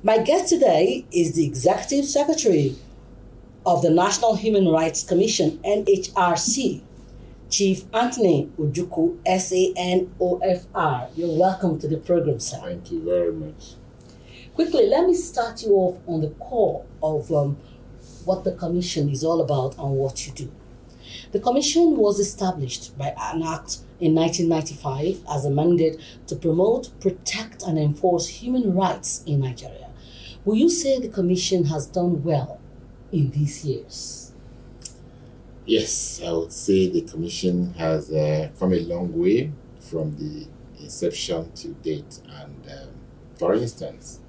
My guest today is the Executive Secretary of the National Human Rights Commission, NHRC, Chief Tony Ojukwu SAN OFR. You're welcome to the program, sir. Thank you very much. Quickly, let me start you off on the core of what the Commission is all about and what you do. The Commission was established by an act in 1995 as a mandate to promote, protect, and enforce human rights in Nigeria. Will you say the Commission has done well in these years? Yes, I would say the Commission has come a long way from the inception to date. And for instance,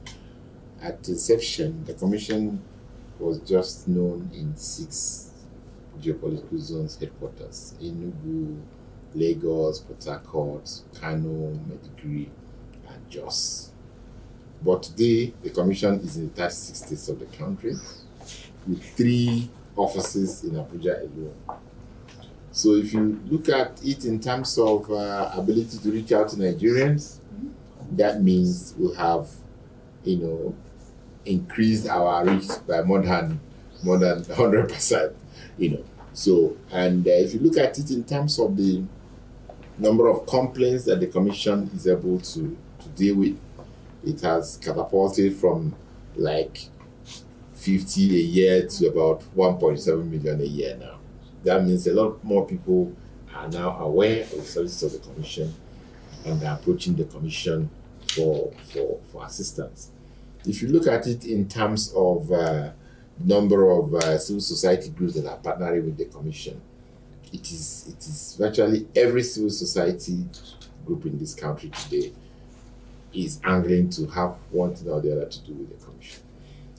at inception, the Commission was just known in 6 geopolitical zones headquarters: Enugu, Lagos, Port Harcourt, Kano, Maiduguri, and Jos. But today, the Commission is in 36 states of the country, with 3 offices in Abuja alone. So if you look at it in terms of ability to reach out to Nigerians, that means we have, increased our reach by more than 100%. So, and if you look at it in terms of the number of complaints that the Commission is able to deal with, it has catapulted from like 50 a year to about 1.7 million a year now. That means a lot more people are now aware of the services of the Commission and are approaching the Commission for assistance. If you look at it in terms of number of civil society groups that are partnering with the Commission, it is virtually every civil society group in this country today is angling to have one thing or the other to do with the Commission.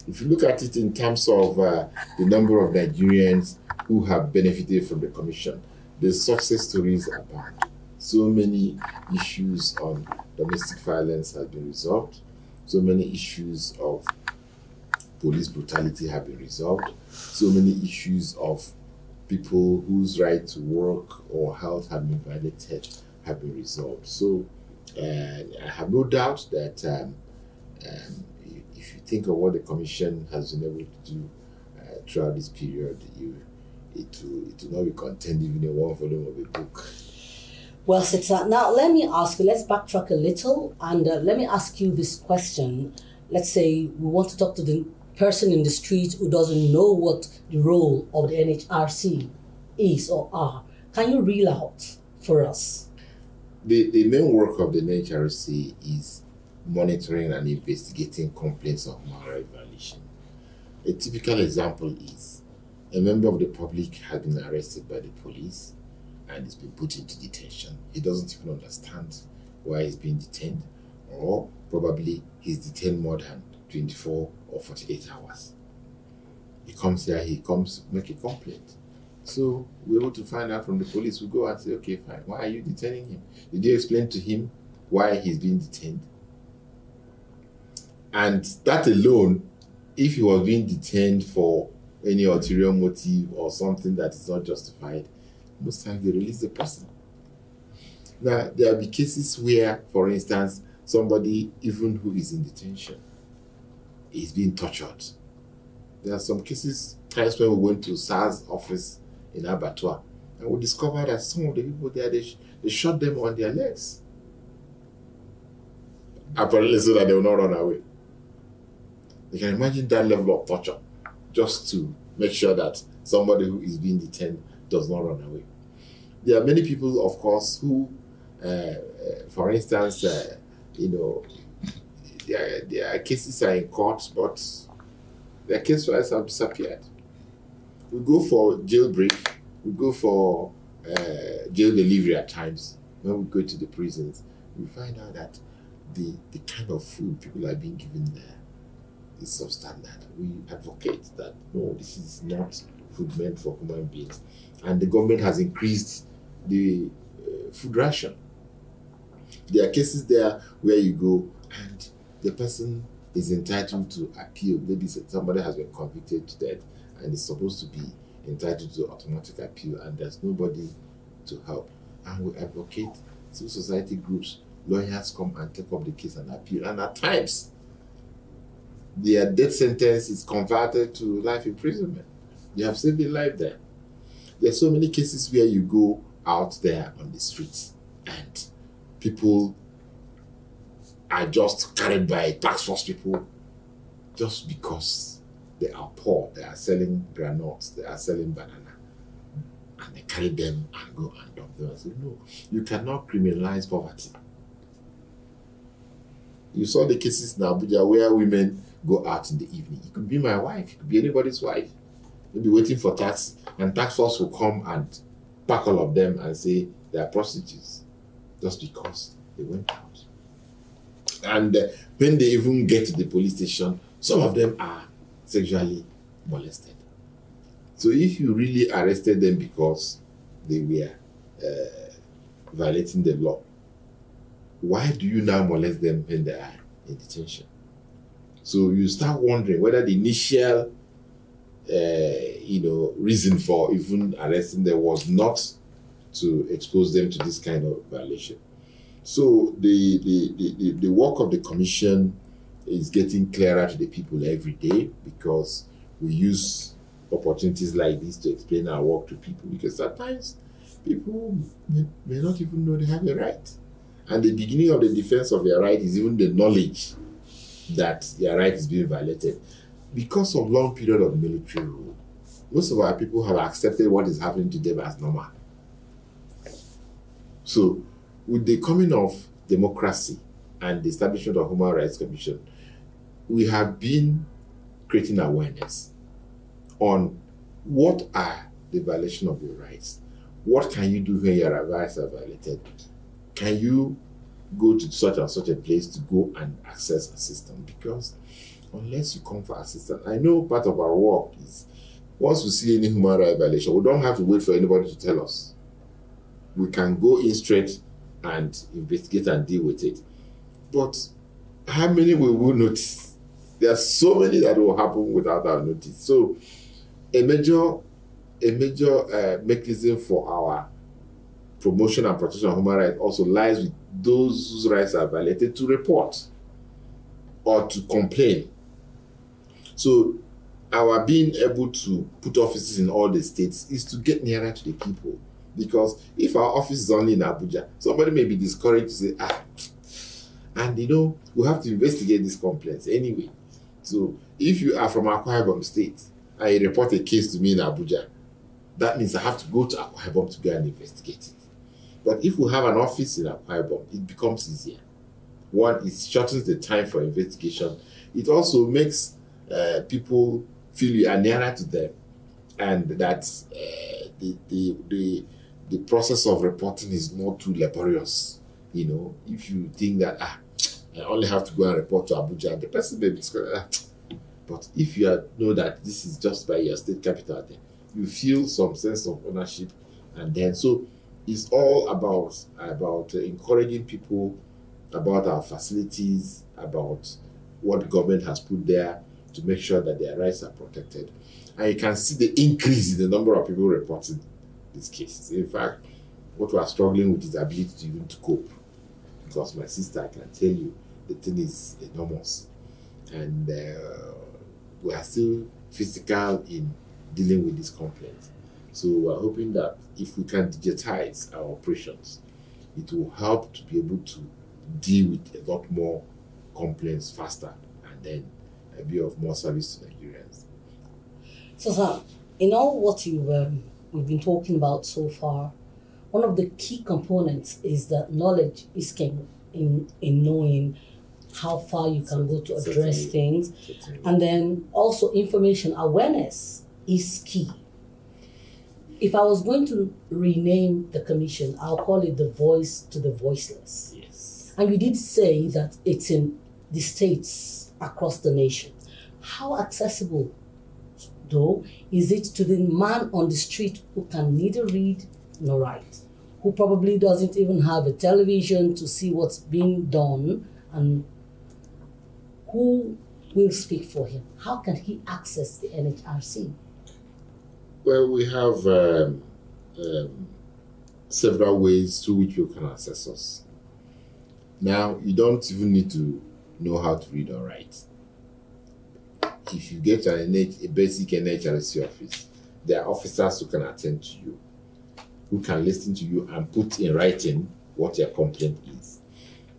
If you look at it in terms of the number of Nigerians who have benefited from the Commission, the success stories are abound. So many issues on domestic violence have been resolved. So many issues of police brutality have been resolved. So many issues of people whose right to work or health have been violated have been resolved. So I have no doubt that if you think of what the Commission has been able to do throughout this period, it will not be contained even in one volume of a book. Well said, sir. Now, let me ask you, let's backtrack a little, and let me ask you this question. Let's say we want to talk to the person in the street who doesn't know what the role of the NHRC is or are. Can you reel out for us? The main work of the NHRC is monitoring and investigating complaints of human rights violation. A typical example is a member of the public has been arrested by the police and is being put into detention. He doesn't even understand why he's being detained, or probably he's detained more than 24 or 48 hours. He comes here, make a complaint. So we're able to find out from the police. We go and say, okay, fine, why are you detaining him? Did you explain to him why he's being detained? And that alone, if he was being detained for any ulterior motive or something that is not justified, most times they release the person. Now, there will be cases where, for instance, somebody, even who is in detention, is being tortured. There are some cases, times when we went to SARS office in Abattoir, and we discovered that some of the people there, they shot them on their legs. Apparently so that they will not run away. You can imagine that level of torture, just to make sure that somebody who is being detained does not run away. There are many people, of course, who, for instance, their cases are in court, but their case files have disappeared. We go for jailbreak, we go for jail delivery at times. When we go to the prisons, we find out that the kind of food people are being given there is substandard. We advocate that, no, this is not food meant for human beings. And the government has increased the food ration. There are cases there where you go and the person is entitled to appeal. Maybe somebody has been convicted to death and is supposed to be entitled to automatic appeal, and there's nobody to help. And we advocate, civil society groups, lawyers come and take up the case and appeal. And at times, their death sentence is converted to life imprisonment. You have saved a life there. There's so many cases where you go out there on the streets and people are just carried by task force people just because they are poor. They are selling granules, they are selling banana. And they carry them and go and dump them. I say, no, you cannot criminalize poverty. You saw the cases in Abuja where women go out in the evening. It could be my wife, it could be anybody's wife. They'll be waiting for taxi, and tax force will come and pack all of them and say they are prostitutes just because they went out. And when they even get to the police station, some of them are sexually molested. So if you really arrested them because they were violating the law, why do you now molest them when they are in detention? So you start wondering whether the initial reason for even arresting them was not to expose them to this kind of violation. So the work of the commission is getting clearer to the people every day, because we use opportunities like this to explain our work to people, because sometimes people may not even know they have a right. And the beginning of the defense of their right is even the knowledge that their right is being violated. Because of long period of military rule, most of our people have accepted what is happening to them as normal. So with the coming of democracy and the establishment of Human Rights Commission, we have been creating awareness on what are the violation of your rights. What can you do when your rights are violated? Can you go to such and such a place to go and access assistance? Because unless you come for assistance, I know part of our work is, once we see any human rights violation, we don't have to wait for anybody to tell us. We can go in straight and investigate and deal with it. But how many we will notice? There are so many that will happen without our notice. So a major mechanism for our promotion and protection of human rights also lies with those whose rights are violated to report or to complain. So our being able to put offices in all the states is to get nearer to the people. Because if our office is only in Abuja, somebody may be discouraged to say, and we have to investigate these complaints anyway. So if you are from Akwa Ibom State and you report a case to me in Abuja, that means I have to go to Akwa Ibom to go and investigate it. But if we have an office in Akwa Ibom, it becomes easier. One, it shortens the time for investigation. It also makes people feel you are nearer to them, and that the process of reporting is not too laborious. If you think that I only have to go and report to Abuja, the person may be discouraged. But if you know that this is just by your state capital, then you feel some sense of ownership, and then so it's all about encouraging people about our facilities, about what government has put there to make sure that their rights are protected. And you can see the increase in the number of people reporting these cases. In fact, what we are struggling with is the ability to even to cope. Because my sister, I can tell you, the thing is enormous. And we are still physical in dealing with these complaints. So we're hoping that if we can digitize our operations, it will help to be able to deal with a lot more complaints faster, and then be of more service to Nigerians. So, sir, in all what we've been talking about so far, one of the key components is that knowledge is king in knowing how far you can go to address things. And then also information awareness is key. If I was going to rename the commission, I'll call it the voice to the voiceless. Yes. And you did say that it's in the states across the nation. How accessible, though, is it to the man on the street who can neither read nor write, who probably doesn't even have a television to see what's being done, and who will speak for him? How can he access the NHRC? Well, we have several ways through which you can access us. Now, you don't even need to know how to read or write. if you get to a basic NHRC office, there are officers who can attend to you, who can listen to you and put in writing what your complaint is.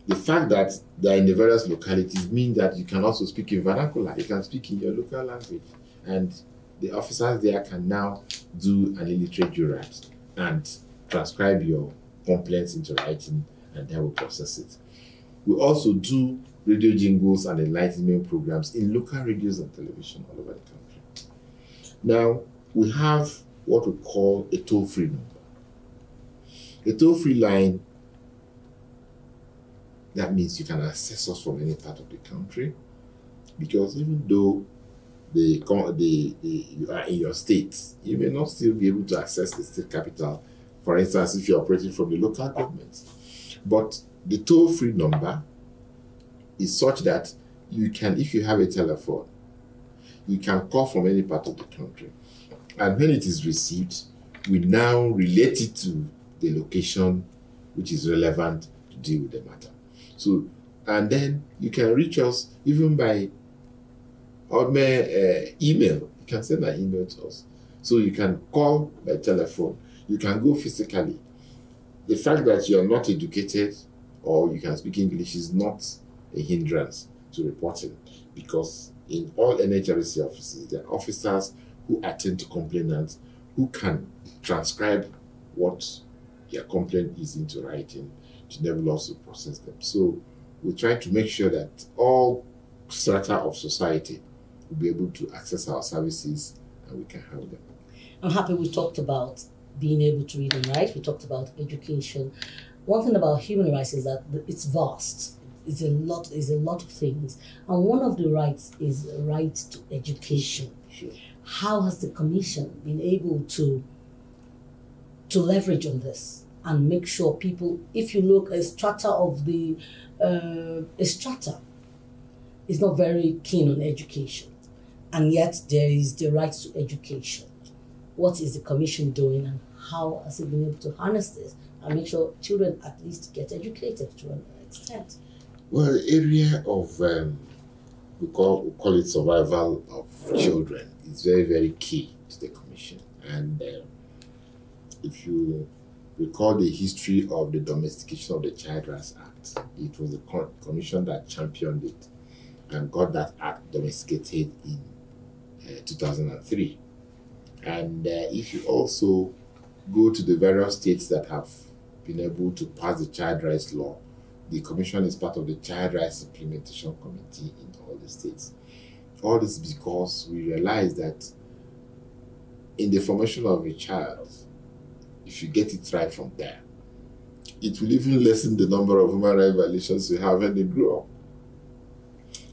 The fact that they are in the various localities means that you can also speak in vernacular. You can speak in your local language. And the officers there can now do an illiterate jurat and transcribe your complaints into writing, and they will process it. We also do radio jingles and enlightenment programs in local radios and television all over the country. Now, we have what we call a toll-free number. A toll-free line, that means you can access us from any part of the country, because even though you are in your state, you may not still be able to access the state capital, for instance, if you're operating from the local government. But the toll-free number is such that you can, if you have a telephone, you can call from any part of the country. And when it is received, we now relate it to the location which is relevant to deal with the matter. So, and then you can reach us even by email. You can send an email to us. So you can call by telephone. You can go physically. The fact that you are not educated or you can speak English is not a hindrance to reporting, because in all NHRC offices, there are officers who attend to complainants who can transcribe what their complaint is into writing to enable us to process them. So we try to make sure that all strata of society will be able to access our services and we can help them. I'm happy we talked about being able to read and write. We talked about education. One thing about human rights is that it's vast. It's a lot of things. And one of the rights is the right to education. Sure. How has the Commission been able to leverage on this and make sure people, if you look, a strata is not very keen on education, and yet there is the right to education. What is the Commission doing, and how has it been able to harness this and make sure children at least get educated to an extent? Well, the area of, we call it survival of children is very, very key to the Commission. And if you recall the history of the Domestication of the Child Rights Act, it was the Commission that championed it and got that act domesticated in 2003. And if you also go to the various states that have been able to pass the child rights law, the Commission is part of the Child Rights Implementation Committee in all the states. All this because we realize that in the formation of a child, if you get it right from there, it will even lessen the number of human rights violations we have when they grow up.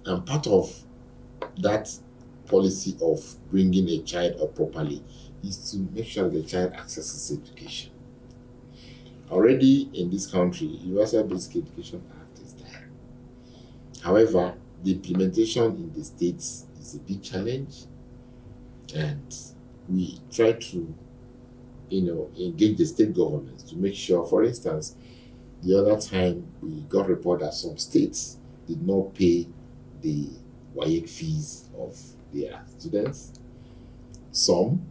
And part of that policy of bringing a child up properly is to make sure the child accesses education. Already in this country, Universal Basic Education Act is there. However, the implementation in the states is a big challenge, and we try to, engage the state governments to make sure. For instance, the other time we got report that some states did not pay the WAEC fees of their students. Some,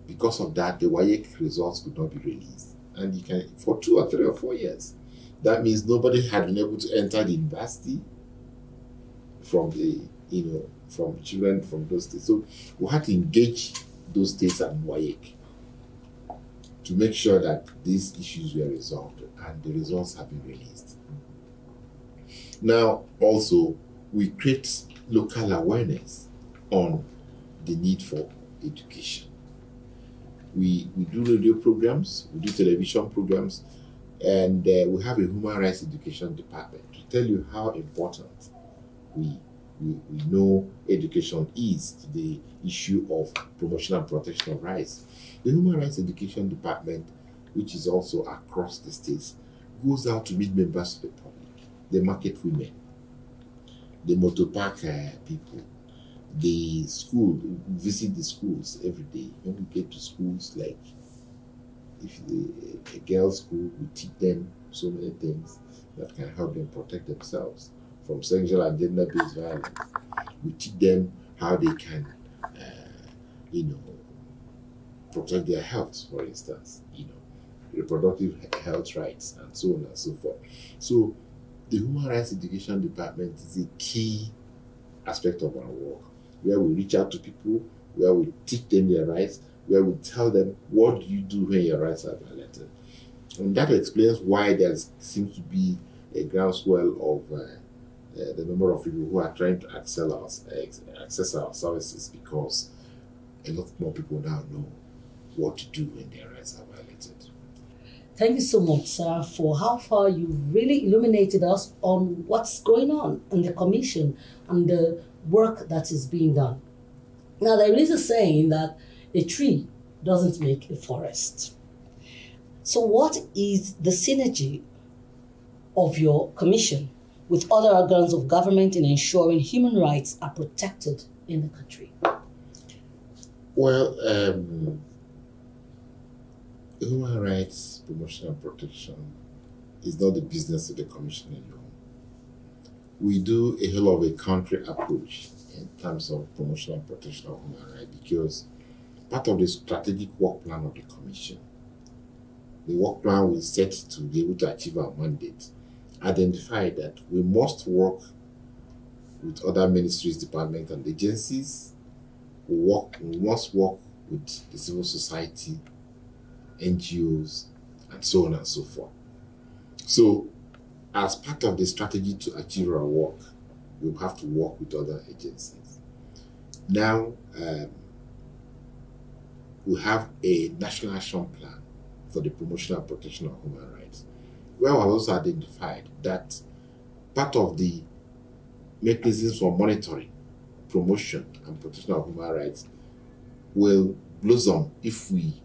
because of that, the WAEC results could not be released. And you can, for 2 or 3 or 4 years, that means nobody had been able to enter the university from from children from those states. So we had to engage those states and WAEC to make sure that these issues were resolved and the results have been released. Now, also, we create local awareness on the need for education. We do radio programs, we do television programs, and we have a human rights education department to tell you how important we know education is to the issue of promotion and protection of rights. The human rights education department, which is also across the states, goes out to meet members of the public, the market women, the motor park people, the school, visit the schools every day. When we get to schools, like if a girls' school, we teach them so many things that can help them protect themselves from sexual and gender-based violence. We teach them how they can, you know, protect their health, for instance, you know, reproductive health rights, and so on and so forth. So the Human Rights Education Department is a key aspect of our work, where we reach out to people, where we teach them their rights, where we tell them, what do you do when your rights are violated? And that explains why there seems to be a groundswell of the number of people who are trying to access our services, because a lot more people now know what to do when their rights are violated. Thank you so much, sir, for how far you've really illuminated us on what's going on in the Commission and the work that is being done. Now, there is a saying that a tree doesn't make a forest. So what is the synergy of your Commission with other organs of government in ensuring human rights are protected in the country? Well, human rights promotion and protection is not the business of the Commission alone. We do a whole of a country approach in terms of promotion and protection of human rights, because part of the strategic work plan of the Commission, the work plan we set to be able to achieve our mandate, identify that we must work with other ministries, departments, and agencies. We must work with the civil society, NGOs, and so on and so forth. So, as part of the strategy to achieve our work, we'll have to work with other agencies. Now, we have a national action plan for the promotion and protection of human rights, where we have also identified that part of the mechanisms for monitoring, promotion, and protection of human rights will blossom if we,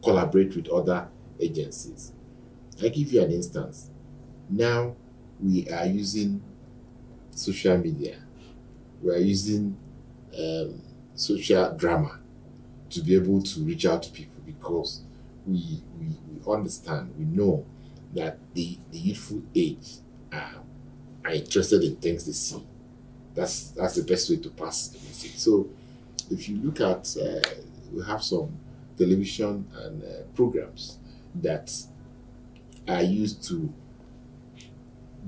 collaborate with other agencies. I'll give you an instance. Now we are using social media. We are using social drama to be able to reach out to people, because we understand, we know that the youthful age are interested in things they see. That's the best way to pass the message. So if you look at, we have some television and programs that are used to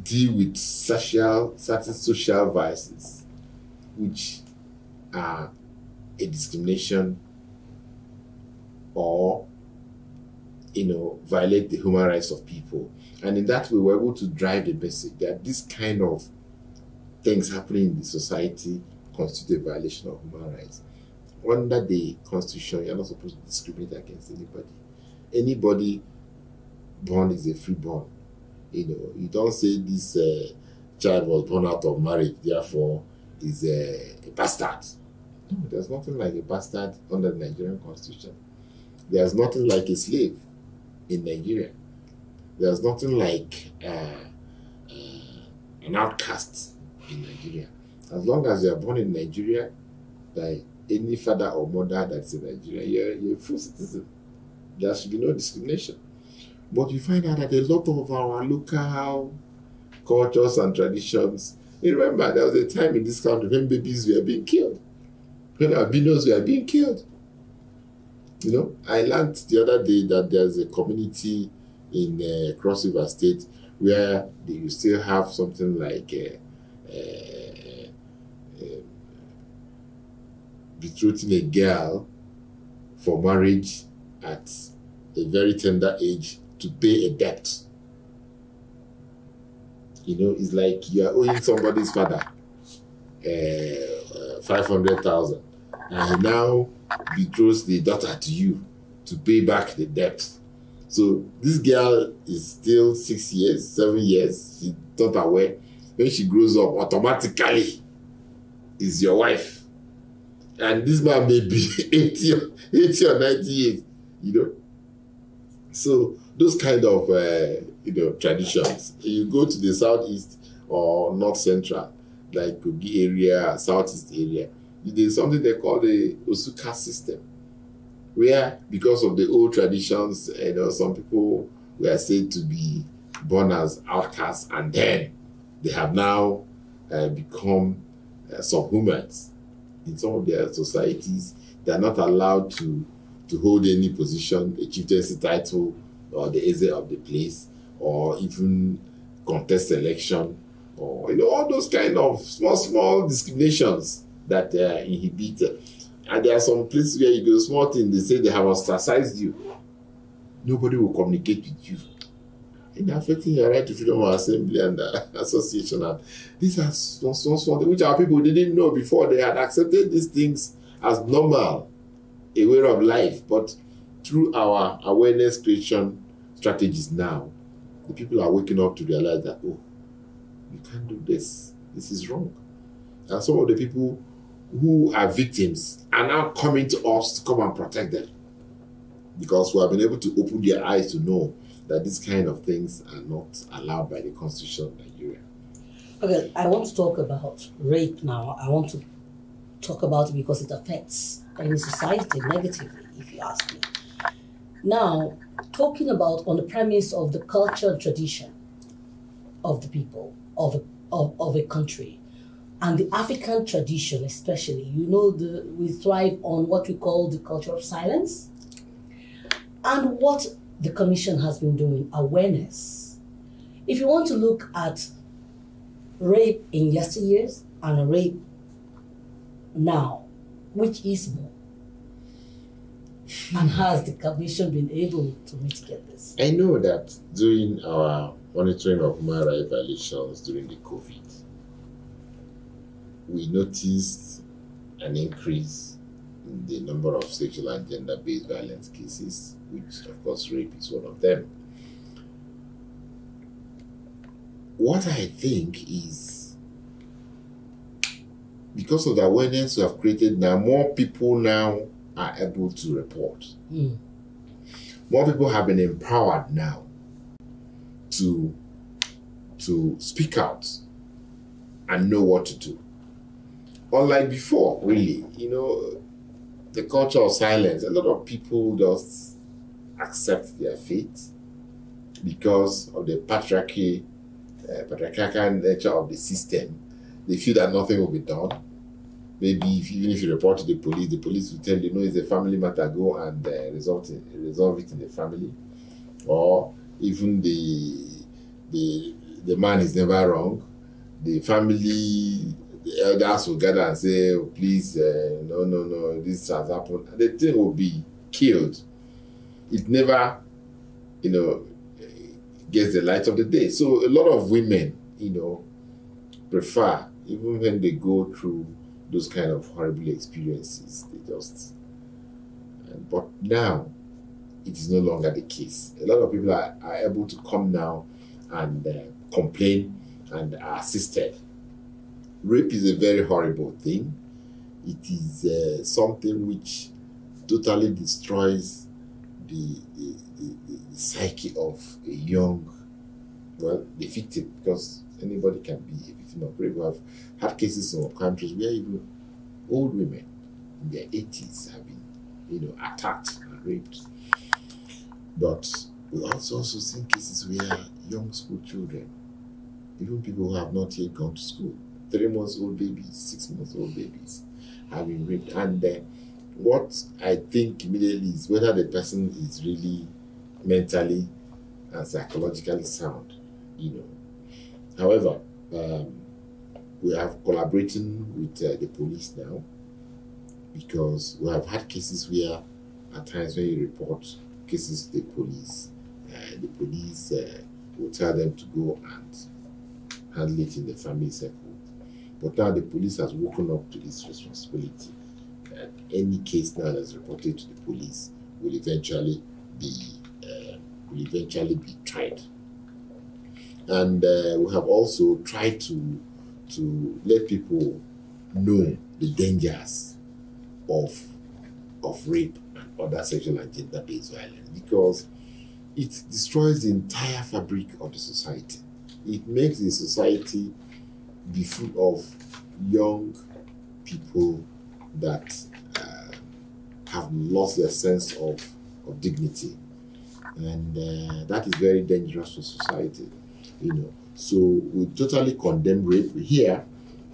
deal with certain social vices, which are a discrimination or violate the human rights of people. And in that way, we're able to drive the message that this kind of things happening in the society constitute a violation of human rights. Under the Constitution, you're not supposed to discriminate against anybody. Anybody born is a freeborn. You don't say this child was born out of marriage, therefore is a bastard. No, there's nothing like a bastard under the Nigerian Constitution. There's nothing like a slave in Nigeria. There's nothing like an outcast in Nigeria. As long as you are born in Nigeria by any father or mother that's in Nigeria, you're a full citizen. There should be no discrimination. But you find out that a lot of our local cultures and traditions, remember there was a time in this country when babies were being killed, when albinos were being killed. I learned the other day that there's a community in Cross River State where you still have something like betrothing a girl for marriage at a very tender age to pay a debt. It's like you are owing somebody's father 500,000, and he now betroths the daughter to you to pay back the debt. So this girl is still 6 years, 7 years. She's not aware. When she grows up, automatically is your wife. And this man may be 80 or 90 years, So those kind of, traditions. You go to the southeast or north central, like Kogi area, southeast area, there's something they call the Osuka system, where because of the old traditions, some people were said to be born as outcasts, and then they have now become subhumans. In some of their societies, they are not allowed to hold any position, a chieftaincy title, or the eze of the place, or even contest election, or all those kind of small discriminations that inhibit. And there are some places where you do a small thing, they say they have ostracized you. Nobody will communicate with you. And affecting your right to freedom of assembly and association. And these are small things which our people didn't know before. They had accepted these things as normal, a way of life. But through our awareness creation strategies now, the people are waking up to realize that, oh, you can't do this. This is wrong. And some of the people who are victims are now coming to us to come and protect them, because we have been able to open their eyes to know that these kind of things are not allowed by the Constitution of Nigeria. Okay, I want to talk about rape now. I want to talk about it because it affects any society negatively, if you ask me. Now, talking about on the premise of the culture and tradition of the people, of a country, and the African tradition especially, we thrive on what we call the culture of silence. And what the Commission has been doing, awareness. If you want to look at rape in yesteryears and rape now, which is more? And has the Commission been able to mitigate this? I know that during our monitoring of human rights violations during the COVID, we noticed an increase in the number of sexual and gender-based violence cases, which of course rape is one of them. What I think is, because of the awareness we have created now, more people now are able to report. More people have been empowered now to speak out and know what to do. Unlike before, really, the culture of silence, a lot of people just accept their fate because of the patriarchal nature of the system. They feel that nothing will be done. Maybe even if you report to the police will tell you, no, it's a family matter, go and resolve it in the family. Or even the man is never wrong. The family, the elders will gather and say, oh, please, no, this has happened. And the thing will be killed. It never, gets the light of the day. So a lot of women, prefer, even when they go through those kind of horrible experiences, they just... But now, it is no longer the case. A lot of people are able to come now and complain and are assisted. Rape is a very horrible thing. It is something which totally destroys the psyche of a young, the victim, because anybody can be a victim of rape. We have had cases in some countries where even old women in their 80s have been, attacked and raped. But we also seen cases where young school children, even people who have not yet gone to school, 3-month-old babies, 6-month-old babies, have been raped. And what I think immediately is whether the person is really mentally and psychologically sound, However, we are collaborating with the police now, because we have had cases where at times when you report cases to the police will tell them to go and handle it in the family circle. But now the police has woken up to this responsibility. Any case now that's reported to the police will eventually be tried. And we have also tried to let people know the dangers of rape and other sexual and gender-based violence, because it destroys the entire fabric of the society. It makes the society be full of young people that have lost their sense of dignity. And that is very dangerous for society, So we totally condemn rape here,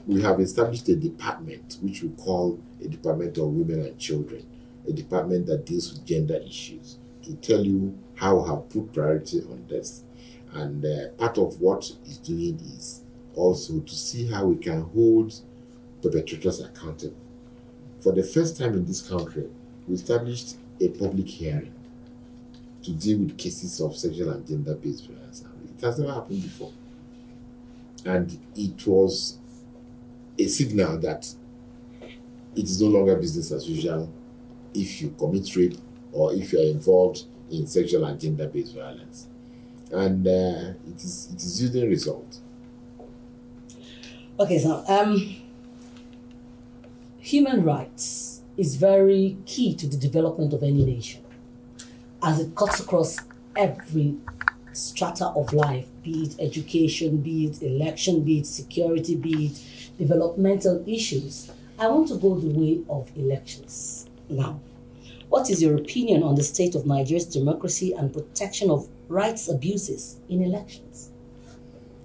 we have established a department which we call a Department of Women and Children, a department that deals with gender issues, to tell you how we have put priority on this. And part of what it's doing is also to see how we can hold perpetrators accountable. For the first time in this country, we established a public hearing to deal with cases of sexual and gender-based violence. It has never happened before. And it was a signal that it is no longer business as usual if you commit rape or if you are involved in sexual and gender-based violence. And it is yielding result. Okay, so human rights is very key to the development of any nation, as it cuts across every strata of life, be it education, be it election, be it security, be it developmental issues. I want to go the way of elections now. What is your opinion on the state of Nigeria's democracy and protection of rights abuses in elections?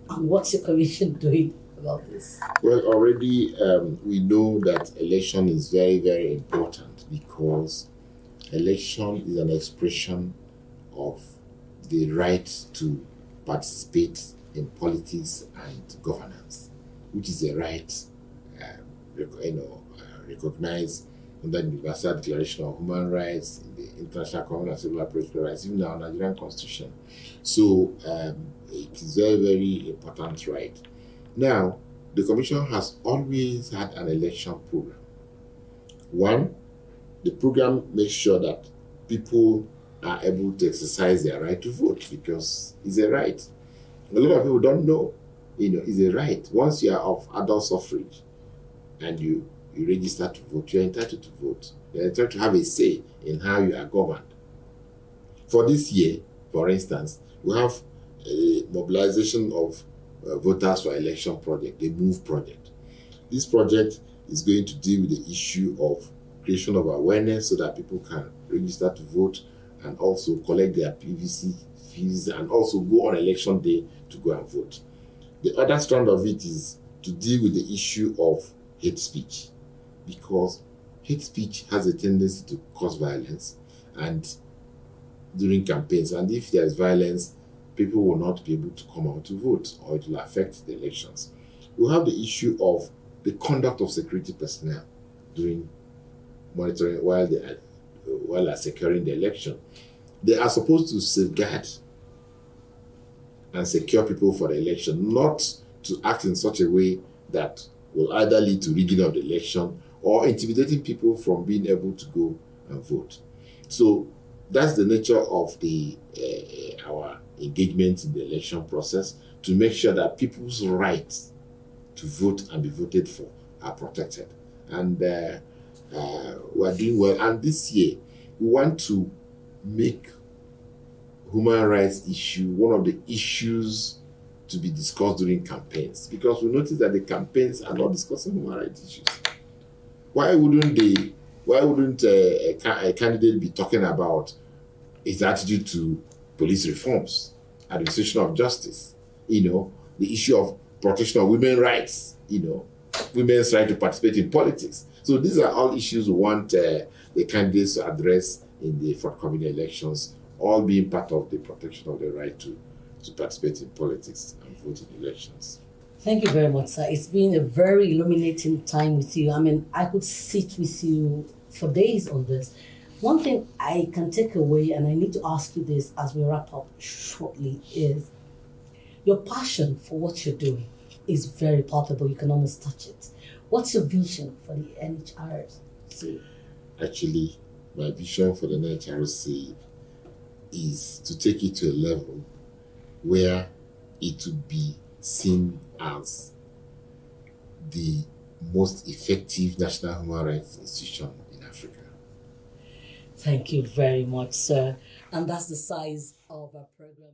And what's your commission doing about this? Well, already we know that election is very, very important, because election is an expression of the right to participate in politics and governance, which is a right recognized under the Universal Declaration of Human Rights, in the International Covenant of Civil and Political Rights, even our Nigerian Constitution. So it is very, very important right. Now, the Commission has always had an election program. One, the program makes sure that people are able to exercise their right to vote, because it's a right. A lot of people don't know, it's a right. Once you are of adult suffrage and you register to vote, you're entitled to vote. You're entitled to have a say in how you are governed. For this year, for instance, we have a mobilization of voters for election project, the MOVE project. This project is going to deal with the issue of creation of awareness so that people can register to vote and also collect their PVC fees and also go on election day to go and vote. The other strand of it is to deal with the issue of hate speech, because hate speech has a tendency to cause violence and during campaigns, and if there is violence, people will not be able to come out to vote, or it will affect the elections. We have the issue of the conduct of security personnel during monitoring while they are securing the election. They are supposed to safeguard and secure people for the election, not to act in such a way that will either lead to rigging of the election or intimidating people from being able to go and vote. So that's the nature of our engagement in the election process, to make sure that people's rights to vote and be voted for are protected. And we're doing well. And this year, we want to make human rights issue one of the issues to be discussed during campaigns, because we notice that the campaigns are not discussing human rights issues. Why wouldn't a candidate be talking about his attitude to police reforms, administration of justice, the issue of protection of women's rights, women's right to participate in politics? So these are all issues we want the candidates to address in the forthcoming elections, all being part of the protection of the right to participate in politics and vote in elections. Thank you very much, sir. It's been a very illuminating time with you. I mean, I could sit with you for days on this. One thing I can take away, and I need to ask you this as we wrap up shortly, is your passion for what you're doing is very palpable. You can almost touch it. What's your vision for the NHRC? Actually, my vision for the NHRC is to take it to a level where it would be seen as the most effective national human rights institution in Africa. Thank you very much, sir. And that's the size of our program.